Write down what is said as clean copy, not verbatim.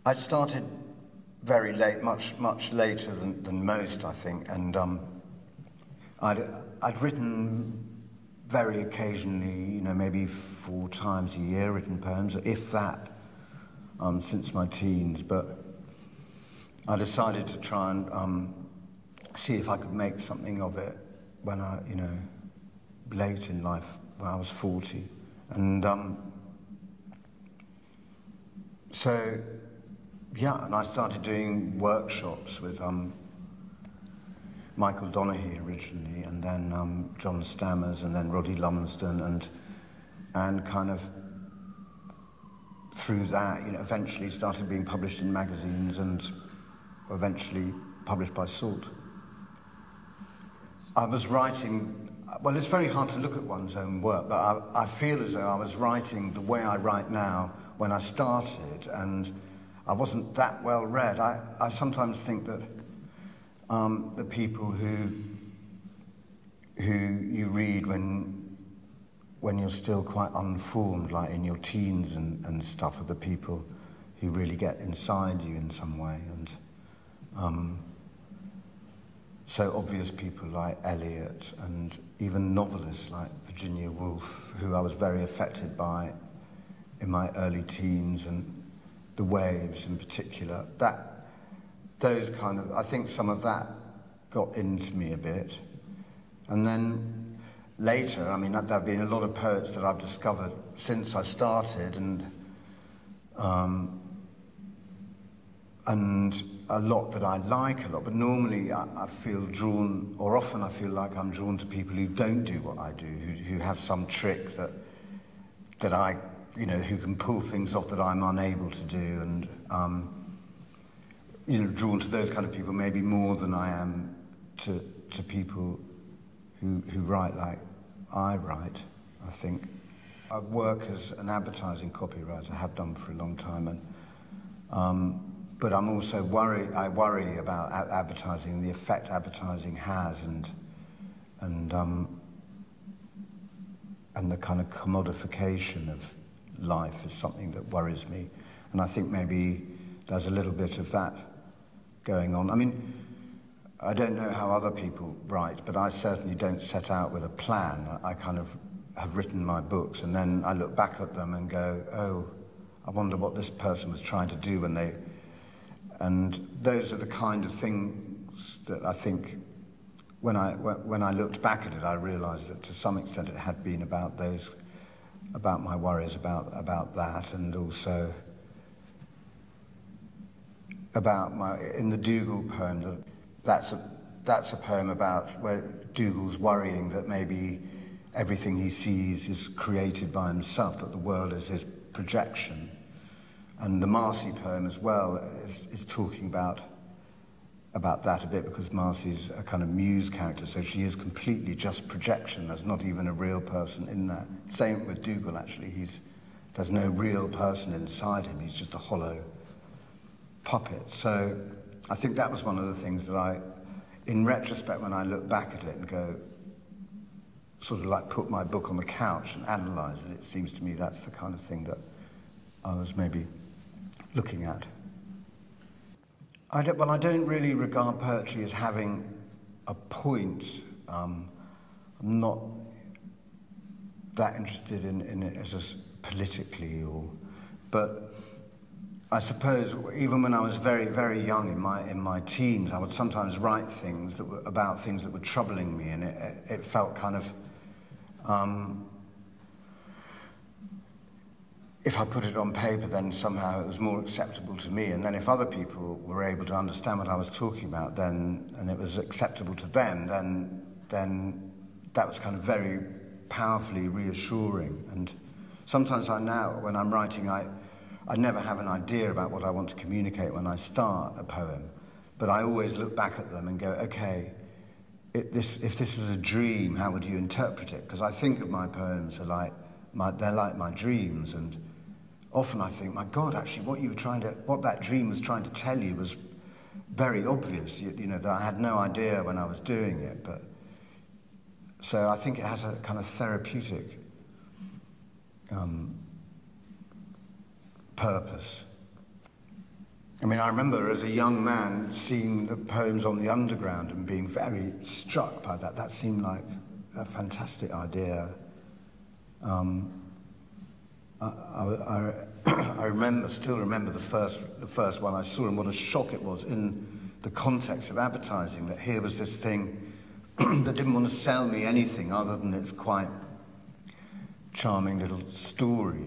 I started very late, much later than most, I think, and I'd written very occasionally, maybe 4 times a year, written poems, if that, since my teens. But I decided to try and see if I could make something of it when I, late in life, when I was 40, and so. Yeah, and I started doing workshops with Michael Donaghy originally, and then John Stammers, and then Roddy Lumsden, and kind of through that, eventually started being published in magazines and eventually published by Salt. I was writing, well, it's very hard to look at one's own work, but I feel as though I was writing the way I write now when I started, and I wasn't that well read. I sometimes think that the people who you read when you're still quite unformed, like in your teens and stuff, are the people who really get inside you in some way. And so obvious people like Eliot, and even novelists like Virginia Woolf, who I was very affected by in my early teens, and The Waves in particular, those kind of, I think some of that got into me a bit. And then later, I mean, there have been a lot of poets that I've discovered since I started, and a lot that I like a lot, but normally I feel drawn, or often I feel like I'm drawn to people who don't do what I do, who have some trick that I, who can pull things off that I'm unable to do, and, drawn to those kind of people maybe more than I am to people who write like I write, I think. I work as an advertising copywriter, have done for a long time, and but I'm also I worry about advertising, the effect advertising has, and the kind of commodification of life is something that worries me, and I think maybe there's a little bit of that going on. I mean, I don't know how other people write, but I certainly don't set out with a plan. I kind of have written my books, and then I look back at them and go, oh, I wonder what this person was trying to do when they... And those are the kind of things that I think, when I looked back at it, I realised that to some extent it had been about my worries about that, and also about in the Dougal poem, that's a poem about where Dougal's worrying that maybe everything he sees is created by himself, that the world is his projection. And the Marcy poem as well is talking about that a bit, because Marcy's a kind of muse character, so she is completely just projection. There's not even a real person in there. Same with Dougal, actually. There's no real person inside him. He's just a hollow puppet. So I think that was one of the things that in retrospect, when I look back at it and go, sort of like put my book on the couch and analyse it, it seems to me that's the kind of thing that I was maybe looking at. I don't really regard poetry as having a point. I'm not that interested in it as politically, but I suppose even when I was very, very young in my teens, I would sometimes write things about things that were troubling me, and it felt kind of, if I put it on paper, then somehow it was more acceptable to me, and then if other people were able to understand what I was talking about, and it was acceptable to them, then that was kind of very powerfully reassuring. And sometimes when I'm writing, I never have an idea about what I want to communicate when I start a poem, but I always look back at them and go, okay, if this was a dream, how would you interpret it? Because I think of my poems they're like my dreams, and often I think, my God, actually, what that dream was trying to tell you was very obvious. That I had no idea when I was doing it, but so I think it has a kind of therapeutic purpose. I mean, I remember as a young man seeing the poems on the Underground and being very struck by that. That seemed like a fantastic idea. I remember, still remember the first one I saw, and what a shock it was in the context of advertising, that here was this thing that didn't want to sell me anything other than its quite charming little story.